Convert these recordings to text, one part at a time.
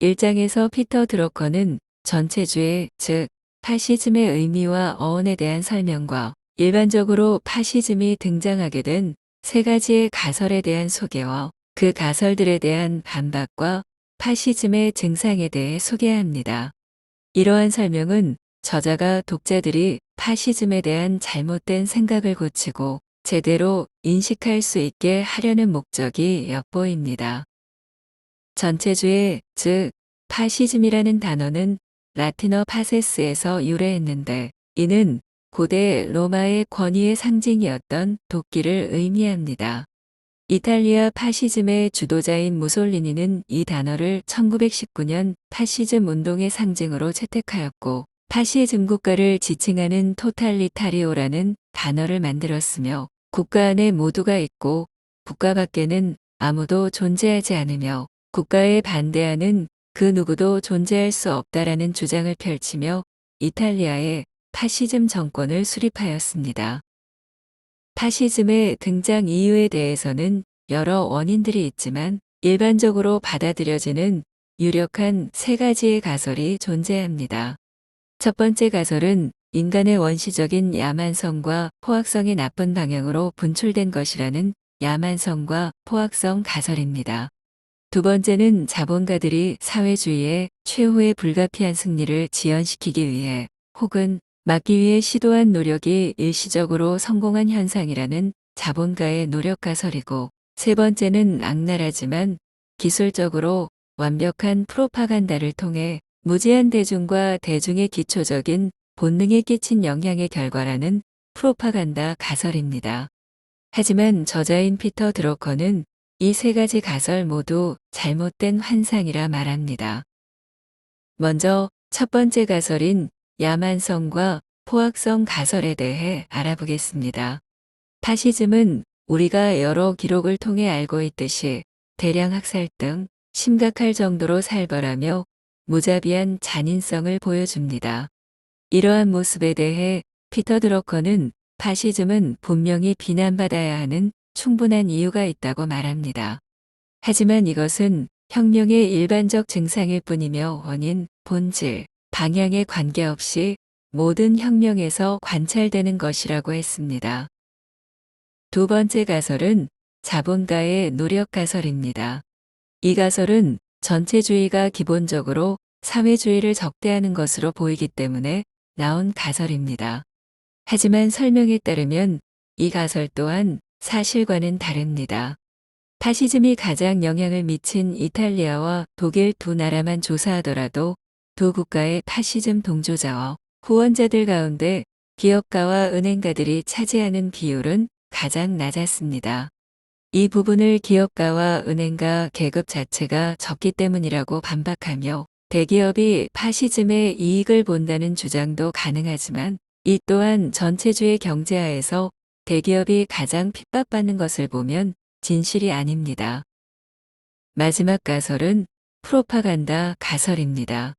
1장에서 피터 드러커는 전체주의, 즉 파시즘의 의미와 어원에 대한 설명과 일반적으로 파시즘이 등장하게 된 세 가지의 가설에 대한 소개와 그 가설들에 대한 반박과 파시즘의 증상에 대해 소개합니다. 이러한 설명은 저자가 독자들이 파시즘에 대한 잘못된 생각을 고치고 제대로 인식할 수 있게 하려는 목적이 엿보입니다. 전체주의, 즉 파시즘이라는 단어는 라틴어 파세스에서 유래했는데 이는 고대 로마의 권위의 상징이었던 도끼를 의미합니다. 이탈리아 파시즘의 주도자인 무솔리니는 이 단어를 1919년 파시즘 운동의 상징으로 채택하였고 파시즘 국가를 지칭하는 토탈리타리오라는 단어를 만들었으며 국가 안에 모두가 있고 국가 밖에는 아무도 존재하지 않으며 국가에 반대하는 그 누구도 존재할 수 없다라는 주장을 펼치며 이탈리아의 파시즘 정권을 수립하였습니다. 파시즘의 등장 이유에 대해서는 여러 원인들이 있지만 일반적으로 받아들여지는 유력한 세 가지의 가설이 존재합니다. 첫 번째 가설은 인간의 원시적인 야만성과 포악성이 나쁜 방향으로 분출된 것이라는 야만성과 포악성 가설입니다. 두 번째는 자본가들이 사회주의의 최후의 불가피한 승리를 지연시키기 위해 혹은 막기 위해 시도한 노력이 일시적으로 성공한 현상이라는 자본가의 노력 가설이고 세 번째는 악랄하지만 기술적으로 완벽한 프로파간다를 통해 무제한 대중과 대중의 기초적인 본능에 끼친 영향의 결과라는 프로파간다 가설입니다. 하지만 저자인 피터 드러커는 이 세 가지 가설 모두 잘못된 환상이라 말합니다. 먼저 첫 번째 가설인 야만성과 포악성 가설에 대해 알아보겠습니다. 파시즘은 우리가 여러 기록을 통해 알고 있듯이 대량 학살 등 심각할 정도로 살벌하며 무자비한 잔인성을 보여줍니다. 이러한 모습에 대해 피터 드러커는 파시즘은 분명히 비난받아야 하는 충분한 이유가 있다고 말합니다. 하지만 이것은 혁명의 일반적 증상일 뿐이며 원인, 본질, 방향에 관계없이 모든 혁명에서 관찰되는 것이라고 했습니다. 두 번째 가설은 자본가의 노력 가설입니다. 이 가설은 전체주의가 기본적으로 사회주의를 적대하는 것으로 보이기 때문에 나온 가설입니다. 하지만 설명에 따르면 이 가설 또한 사실과는 다릅니다. 파시즘이 가장 영향을 미친 이탈리아와 독일 두 나라만 조사하더라도 두 국가의 파시즘 동조자와 후원자들 가운데 기업가와 은행가들이 차지하는 비율은 가장 낮았습니다. 이 부분을 기업가와 은행가 계급 자체가 적기 때문이라고 반박하며 대기업이 파시즘의 이익을 본다는 주장도 가능하지만 이 또한 전체주의 경제하에서 대기업이 가장 핍박받는 것을 보면 진실이 아닙니다. 마지막 가설은 프로파간다 가설입니다.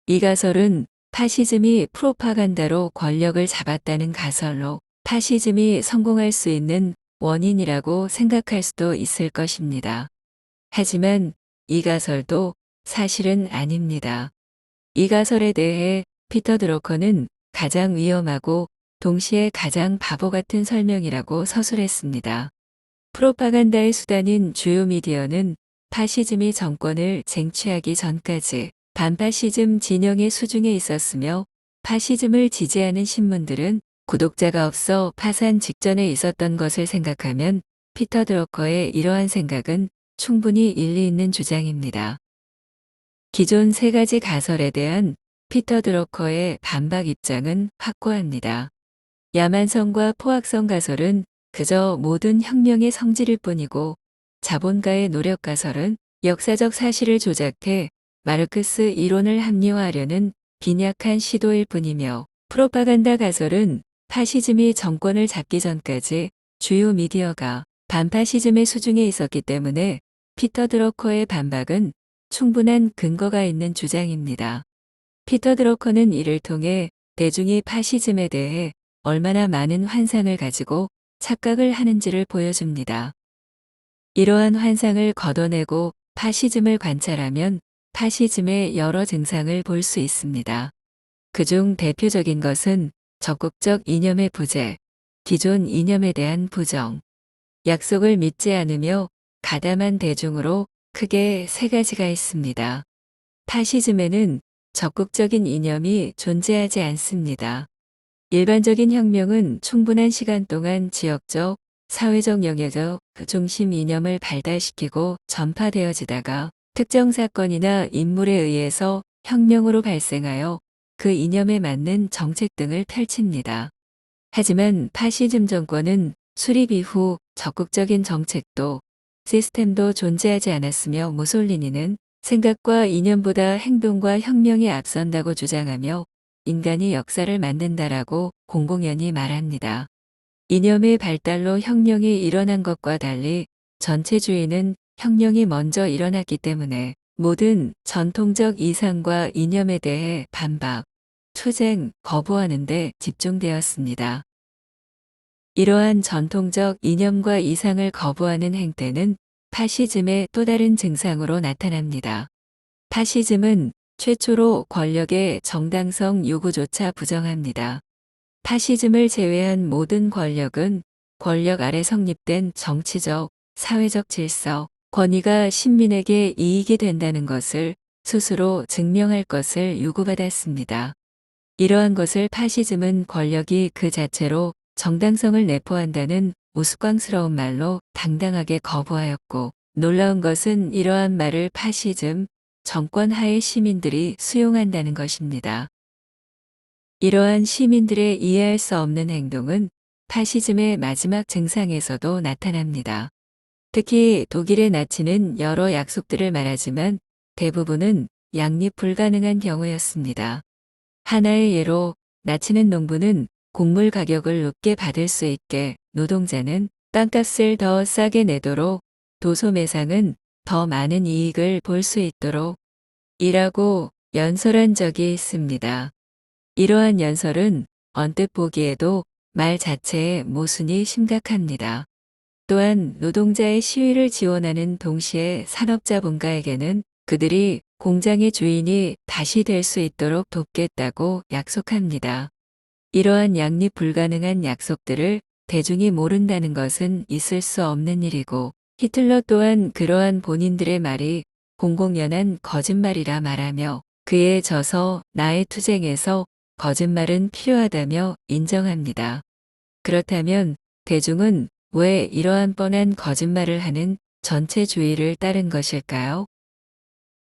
이 가설은 파시즘이 프로파간다로 권력을 잡았다는 가설로 파시즘이 성공할 수 있는 원인이라고 생각할 수도 있을 것입니다. 하지만 이 가설도 사실은 아닙니다. 이 가설에 대해 피터 드러커는 가장 위험하고 동시에 가장 바보 같은 설명이라고 서술했습니다. 프로파간다의 수단인 주요 미디어는 파시즘이 정권을 쟁취하기 전까지 반파시즘 진영의 수중에 있었으며 파시즘을 지지하는 신문들은 구독자가 없어 파산 직전에 있었던 것을 생각하면 피터 드러커의 이러한 생각은 충분히 일리 있는 주장입니다. 기존 세 가지 가설에 대한 피터 드러커의 반박 입장은 확고합니다. 야만성과 포악성 가설은 그저 모든 혁명의 성질일 뿐이고 자본가의 노력 가설은 역사적 사실을 조작해 마르크스 이론을 합리화하려는 빈약한 시도일 뿐이며 프로파간다 가설은 파시즘이 정권을 잡기 전까지 주요 미디어가 반파시즘의 수중에 있었기 때문에 피터 드러커의 반박은 충분한 근거가 있는 주장입니다. 피터 드러커는 이를 통해 대중이 파시즘에 대해 얼마나 많은 환상을 가지고 착각을 하는지를 보여줍니다. 이러한 환상을 걷어내고 파시즘을 관찰하면 파시즘의 여러 증상을 볼 수 있습니다. 그중 대표적인 것은 적극적 이념의 부재, 기존 이념에 대한 부정, 약속을 믿지 않으며 가담한 대중으로 크게 세 가지가 있습니다. 파시즘에는 적극적인 이념이 존재하지 않습니다. 일반적인 혁명은 충분한 시간 동안 지역적, 사회적 영역적 중심 이념을 발달시키고 전파되어지다가 특정 사건이나 인물에 의해서 혁명으로 발생하여 그 이념에 맞는 정책 등을 펼칩니다. 하지만 파시즘 정권은 수립 이후 적극적인 정책도 시스템도 존재하지 않았으며 무솔리니는 생각과 이념보다 행동과 혁명이 앞선다고 주장하며 인간이 역사를 만든다라고 공공연히 말합니다. 이념의 발달로 혁명이 일어난 것과 달리 전체주의는 혁명이 먼저 일어났기 때문에 모든 전통적 이상과 이념에 대해 반박, 투쟁, 거부하는 데 집중되었습니다. 이러한 전통적 이념과 이상을 거부하는 행태는 파시즘의 또 다른 증상으로 나타납니다. 파시즘은 최초로 권력의 정당성 요구조차 부정합니다. 파시즘을 제외한 모든 권력은 권력 아래 성립된 정치적, 사회적 질서, 권위가 신민에게 이익이 된다는 것을 스스로 증명할 것을 요구받았습니다. 이러한 것을 파시즘은 권력이 그 자체로 정당성을 내포한다는 우스꽝스러운 말로 당당하게 거부하였고, 놀라운 것은 이러한 말을 파시즘, 정권 하의 시민들이 수용한다는 것입니다. 이러한 시민들의 이해할 수 없는 행동은 파시즘의 마지막 증상에서도 나타납니다. 특히 독일의 나치는 여러 약속들을 말하지만 대부분은 양립 불가능한 경우였습니다. 하나의 예로 나치는 농부는 곡물 가격을 높게 받을 수 있게, 노동자는 땅값을 더 싸게 내도록, 도소매상은 더 많은 이익을 볼 수 있도록 이라고 연설한 적이 있습니다. 이러한 연설은 언뜻 보기에도 말 자체의 모순이 심각합니다. 또한 노동자의 시위를 지원하는 동시에 산업자본가에게는 그들이 공장의 주인이 다시 될 수 있도록 돕겠다고 약속합니다. 이러한 양립 불가능한 약속들을 대중이 모른다는 것은 있을 수 없는 일이고, 히틀러 또한 그러한 본인들의 말이 공공연한 거짓말이라 말하며 그에 져서 나의 투쟁에서 거짓말은 필요하다며 인정합니다. 그렇다면 대중은 왜 이러한 뻔한 거짓말을 하는 전체주의를 따른 것일까요?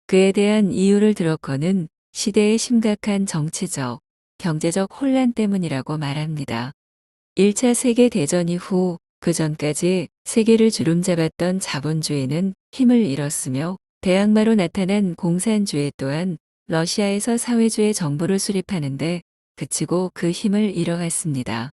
그에 대한 이유를 들어커는 시대의 심각한 정치적, 경제적 혼란 때문이라고 말합니다. 1차 세계대전 이후 그 전까지 세계를 주름잡았던 자본주의는 힘을 잃었으며, 대항마로 나타난 공산주의 또한 러시아에서 사회주의 정부를 수립하는데 그치고 그 힘을 잃어갔습니다.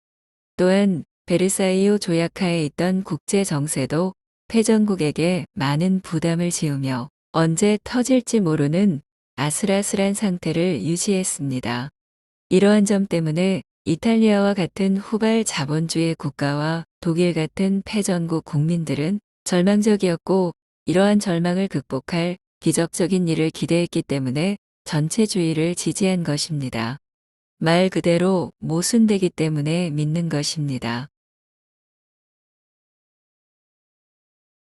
또한 베르사유 조약하에 있던 국제 정세도 패전국에게 많은 부담을 지우며 언제 터질지 모르는 아슬아슬한 상태를 유지했습니다. 이러한 점 때문에 이탈리아와 같은 후발 자본주의 국가와 독일 같은 패전국 국민들은 절망적이었고, 이러한 절망을 극복할 기적적인 일을 기대했기 때문에 전체주의를 지지한 것입니다. 말 그대로 모순되기 때문에 믿는 것입니다.